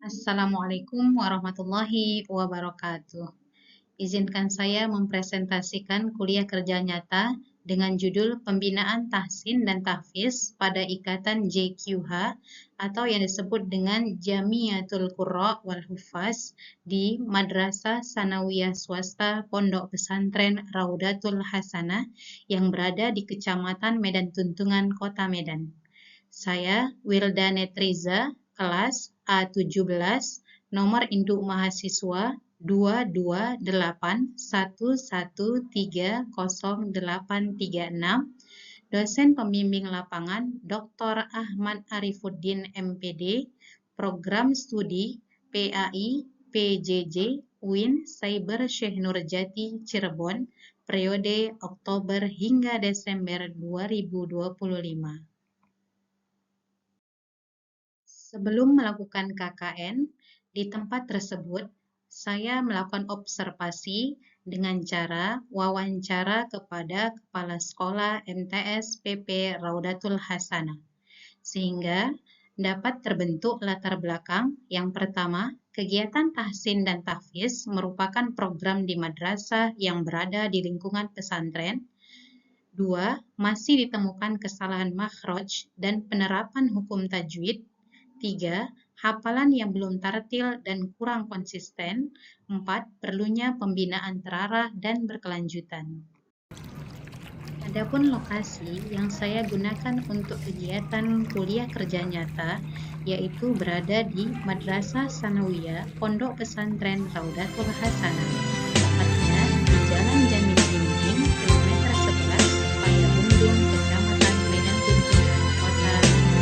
Assalamualaikum warahmatullahi wabarakatuh. Izinkan saya mempresentasikan kuliah kerja nyata dengan judul Pembinaan Tahsin dan Tahfiz pada Ikatan JQH atau yang disebut dengan Jamiatul Qurra wal Hufaz di Madrasah Sanawiyah Swasta Pondok Pesantren Raudatul Hasanah yang berada di Kecamatan Medan Tuntungan, Kota Medan. Saya Wilda Netriza, kelas A17, nomor induk mahasiswa 22811300836, dosen pembimbing lapangan Dr. Ahmad Arifuddin MPD, program studi PAI PJJ UIN Cyber Syekh Nurjati Cirebon, periode Oktober hingga Desember 2025. Sebelum melakukan KKN, di tempat tersebut, saya melakukan observasi dengan cara wawancara kepada Kepala Sekolah MTS PP Raudatul Hasanah, sehingga dapat terbentuk latar belakang. Yang pertama, kegiatan tahsin dan tahfiz merupakan program di madrasah yang berada di lingkungan pesantren. 2. Masih ditemukan kesalahan makhraj dan penerapan hukum tajwid. 3. Hafalan yang belum tartil dan kurang konsisten. 4. Perlunya pembinaan terarah dan berkelanjutan. Adapun lokasi yang saya gunakan untuk kegiatan kuliah kerja nyata yaitu berada di Madrasah Sanawiyah Pondok Pesantren Raudatul Hasanah, tepatnya di Jalan Jamil Ginting, kilometer 11, Payabundung, Kecamatan Medan Tuntungan, Kota Medan.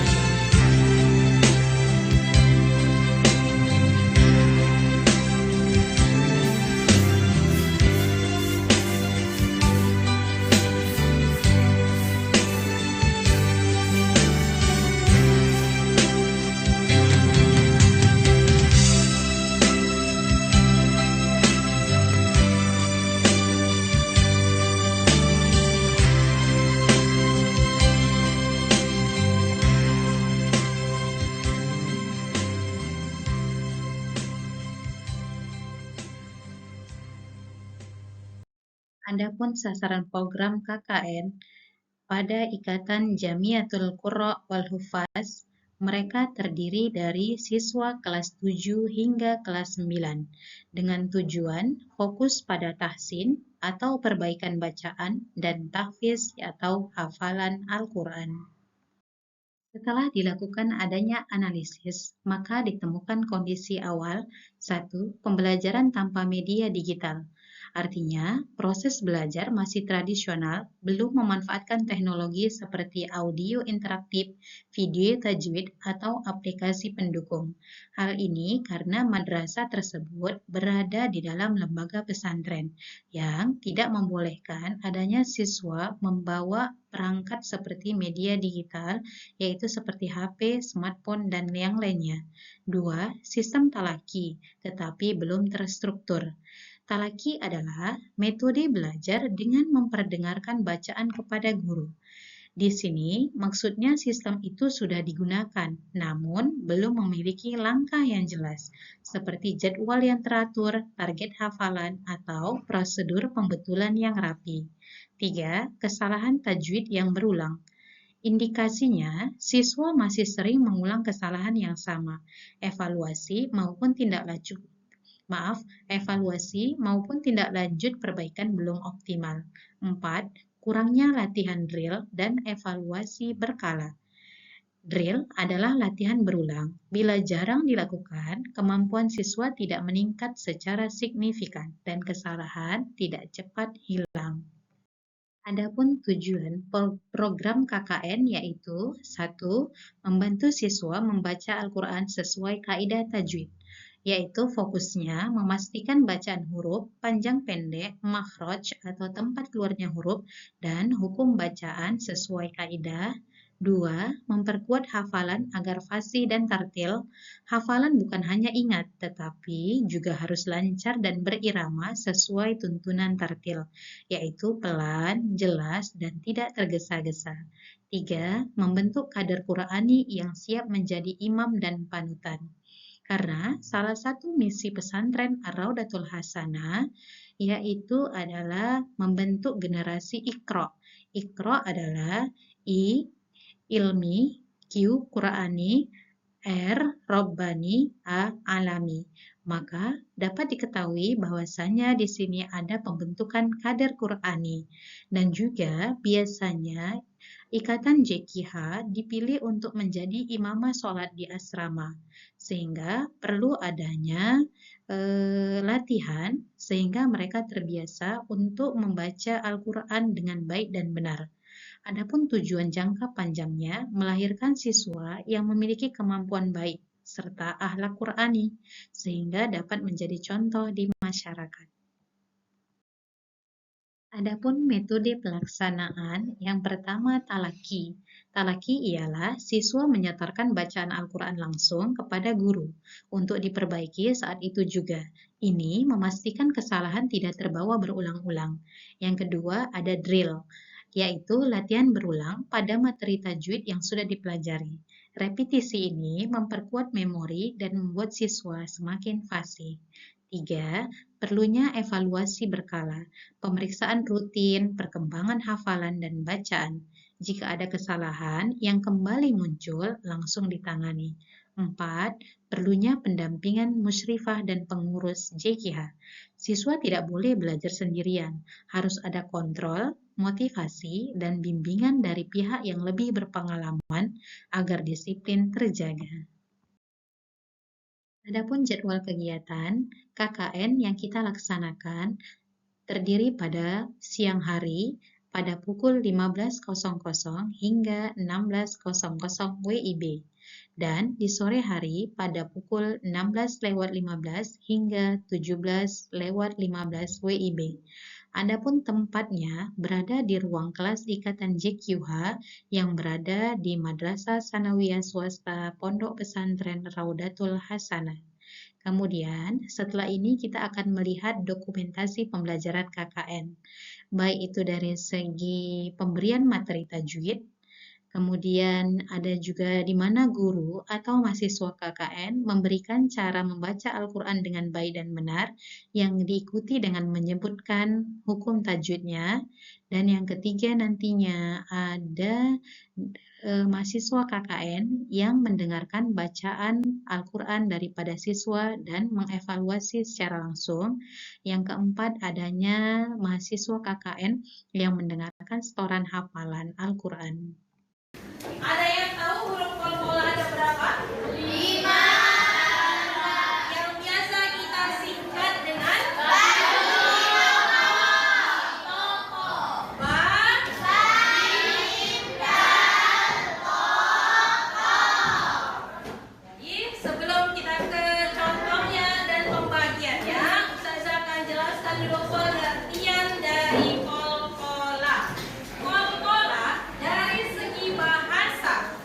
Adapun sasaran program KKN pada Ikatan Jamiatul Qurra wal Hufaz, mereka terdiri dari siswa kelas 7 hingga kelas 9 dengan tujuan fokus pada tahsin atau perbaikan bacaan dan tahfiz atau hafalan Al-Quran. Setelah dilakukan adanya analisis, maka ditemukan kondisi awal. 1. Pembelajaran tanpa media digital. Artinya, proses belajar masih tradisional, belum memanfaatkan teknologi seperti audio interaktif, video tajwid, atau aplikasi pendukung. Hal ini karena madrasah tersebut berada di dalam lembaga pesantren yang tidak membolehkan adanya siswa membawa perangkat seperti media digital, yaitu seperti HP, smartphone, dan yang lainnya. 2. Sistem talaki, tetapi belum terstruktur. Talaki adalah metode belajar dengan memperdengarkan bacaan kepada guru. Di sini, maksudnya sistem itu sudah digunakan, namun belum memiliki langkah yang jelas, seperti jadwal yang teratur, target hafalan, atau prosedur pembetulan yang rapi. 3. Kesalahan tajwid yang berulang. Indikasinya, siswa masih sering mengulang kesalahan yang sama, evaluasi maupun tindak lanjut perbaikan belum optimal. 4. Kurangnya latihan drill dan evaluasi berkala. Drill adalah latihan berulang. Bila jarang dilakukan, kemampuan siswa tidak meningkat secara signifikan dan kesalahan tidak cepat hilang. Adapun tujuan program KKN yaitu 1. Membantu siswa membaca Al-Quran sesuai kaidah tajwid, yaitu fokusnya memastikan bacaan huruf, panjang pendek, makhraj atau tempat keluarnya huruf, dan hukum bacaan sesuai kaidah. 2. Memperkuat hafalan agar fasih dan tartil. Hafalan bukan hanya ingat, tetapi juga harus lancar dan berirama sesuai tuntunan tartil, yaitu pelan, jelas, dan tidak tergesa-gesa. 3. Membentuk kader Qur'ani yang siap menjadi imam dan panutan. Karena salah satu misi pesantren Ar-Raudatul Hasanah yaitu adalah membentuk generasi Iqra. Iqra adalah I, ilmi, Q, Qur'ani, R, Robbani, A, alami. Maka dapat diketahui bahwasanya di sini ada pembentukan kader Qur'ani dan juga biasanya ikatan JKH dipilih untuk menjadi imamah sholat di asrama sehingga perlu adanya latihan sehingga mereka terbiasa untuk membaca Al-Quran dengan baik dan benar. Adapun tujuan jangka panjangnya melahirkan siswa yang memiliki kemampuan baik serta akhlak Qur'ani sehingga dapat menjadi contoh di masyarakat. Adapun metode pelaksanaan yang pertama talaki. Talaki ialah siswa menyetorkan bacaan Al-Quran langsung kepada guru untuk diperbaiki saat itu juga. Ini memastikan kesalahan tidak terbawa berulang-ulang. Yang kedua ada drill, yaitu latihan berulang pada materi tajwid yang sudah dipelajari. Repetisi ini memperkuat memori dan membuat siswa semakin fasih. 3. Perlunya evaluasi berkala, pemeriksaan rutin, perkembangan hafalan dan bacaan. Jika ada kesalahan yang kembali muncul, langsung ditangani. 4. Perlunya pendampingan musyrifah dan pengurus JKH. Siswa tidak boleh belajar sendirian, harus ada kontrol, motivasi, dan bimbingan dari pihak yang lebih berpengalaman agar disiplin terjaga. Adapun jadwal kegiatan KKN yang kita laksanakan terdiri pada siang hari pada pukul 15.00 hingga 16.00 WIB dan di sore hari pada pukul 16.15 hingga 17.15 WIB. Adapun tempatnya berada di ruang kelas Ikatan JQH yang berada di Madrasah Sanawiyah Swasta Pondok Pesantren Raudatul Hasanah. Kemudian, setelah ini kita akan melihat dokumentasi pembelajaran KKN, baik itu dari segi pemberian materi tajwid, kemudian ada juga di mana guru atau mahasiswa KKN memberikan cara membaca Al-Quran dengan baik dan benar yang diikuti dengan menyebutkan hukum tajwidnya. Dan yang ketiga nantinya ada mahasiswa KKN yang mendengarkan bacaan Al-Quran daripada siswa dan mengevaluasi secara langsung. Yang keempat adanya mahasiswa KKN yang mendengarkan setoran hafalan Al-Quran. Ada yang tahu huruf kol-kola ada berapa? 5. Yang biasa kita singkat dengan Jadi sebelum kita ke contohnya dan pembagiannya, Ustazah akan jelaskan dulu pengertian dari kol-kola. Kol-kola dari segi bahasa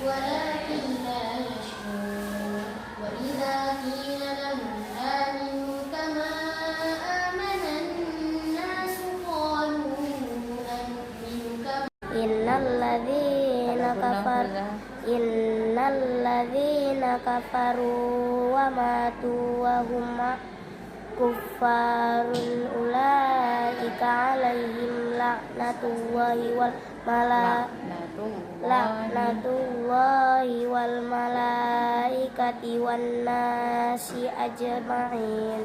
ولكن لا يشعرون وإذا قيل لهم آمنوا كما آمن الناس قالوا أنؤمن كما إن الذين كفروا وماتوا وهم كفار أولئك عليهم لعنة الله والملائكة والناس أجمعين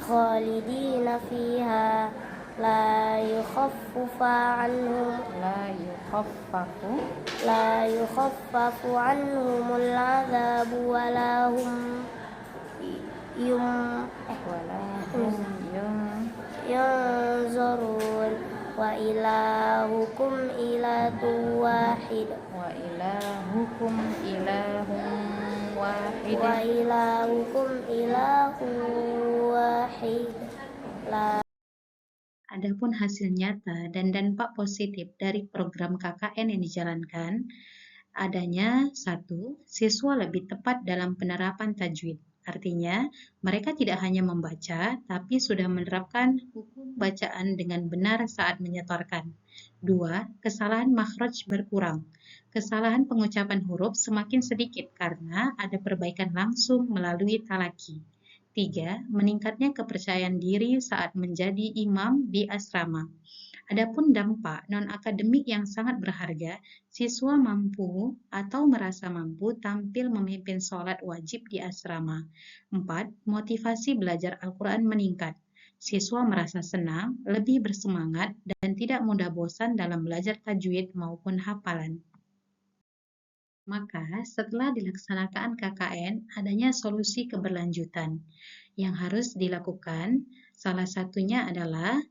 خالدين فيها لا يخفف عنهم العذاب ولا هم ينظرون وإلهكم إله واحد لا. Adapun hasil nyata dan dampak positif dari program KKN yang dijalankan, adanya 1. Siswa lebih tepat dalam penerapan tajwid. Artinya, mereka tidak hanya membaca, tapi sudah menerapkan hukum bacaan dengan benar saat menyetorkan. 2. Kesalahan makhraj berkurang. Kesalahan pengucapan huruf semakin sedikit karena ada perbaikan langsung melalui talaki. 3. Meningkatnya kepercayaan diri saat menjadi imam di asrama. Adapun dampak non-akademik yang sangat berharga, siswa mampu atau merasa mampu tampil memimpin sholat wajib di asrama. 4. Motivasi belajar Al-Quran meningkat. Siswa merasa senang, lebih bersemangat, dan tidak mudah bosan dalam belajar tajwid maupun hafalan. Maka, setelah dilaksanakan KKN, adanya solusi keberlanjutan. Yang harus dilakukan, salah satunya adalah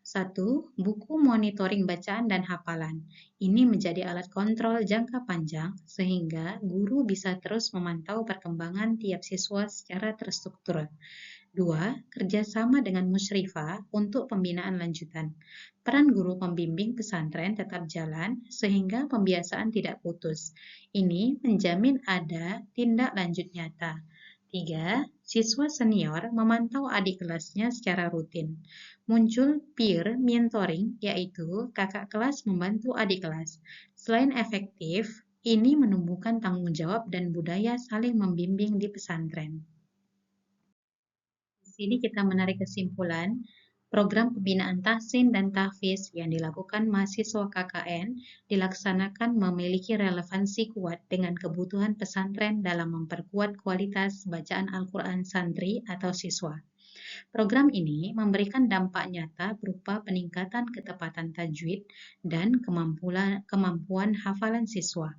1. Buku monitoring bacaan dan hafalan. Ini menjadi alat kontrol jangka panjang sehingga guru bisa terus memantau perkembangan tiap siswa secara terstruktur. 2. Kerjasama dengan musyrifah untuk pembinaan lanjutan. Peran guru pembimbing pesantren tetap jalan sehingga pembiasaan tidak putus. Ini menjamin ada tindak lanjut nyata. 3. Siswa senior memantau adik kelasnya secara rutin. Muncul peer mentoring, yaitu kakak kelas membantu adik kelas. Selain efektif, ini menumbuhkan tanggung jawab dan budaya saling membimbing di pesantren. Di sini kita menarik kesimpulan, program pembinaan tahsin dan tahfiz yang dilakukan mahasiswa KKN dilaksanakan memiliki relevansi kuat dengan kebutuhan pesantren dalam memperkuat kualitas bacaan Al-Quran santri atau siswa. Program ini memberikan dampak nyata berupa peningkatan ketepatan tajwid dan kemampuan hafalan siswa.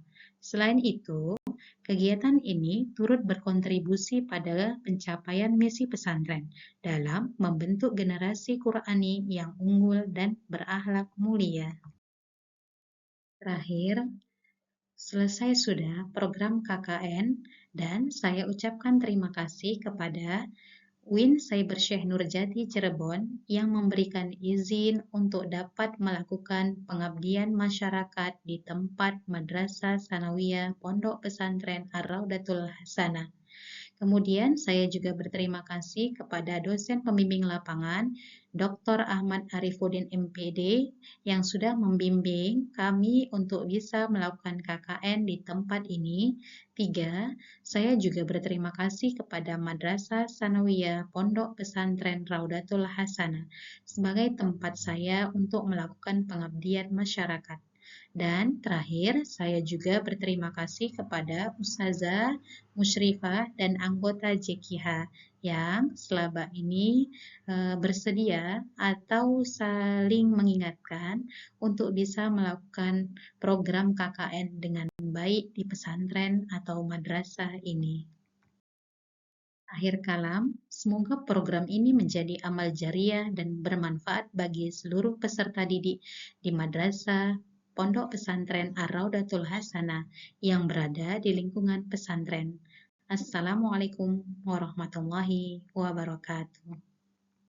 Selain itu, kegiatan ini turut berkontribusi pada pencapaian misi pesantren dalam membentuk generasi Qur'ani yang unggul dan berakhlak mulia. Terakhir, selesai sudah program KKN dan saya ucapkan terima kasih kepada Win Cyber Syekh Nurjati Cirebon yang memberikan izin untuk dapat melakukan pengabdian masyarakat di tempat Madrasah Sanawiyah Pondok Pesantren Ar-Raudatul Hasanah. Kemudian saya juga berterima kasih kepada dosen pembimbing lapangan Dr. Ahmad Arifuddin MPD yang sudah membimbing kami untuk bisa melakukan KKN di tempat ini. 3. Saya juga berterima kasih kepada Madrasah Sanawiyah Pondok Pesantren Raudatul Hasanah sebagai tempat saya untuk melakukan pengabdian masyarakat. Dan terakhir, saya juga berterima kasih kepada Ustazah, Musyrifah, dan anggota JKH yang selama ini bersedia atau saling mengingatkan untuk bisa melakukan program KKN dengan baik di pesantren atau madrasah ini. Akhir kalam, semoga program ini menjadi amal jariah dan bermanfaat bagi seluruh peserta didik di madrasah Pondok Pesantren Ar-Raudatul Hasanah yang berada di lingkungan pesantren. Assalamualaikum warahmatullahi wabarakatuh.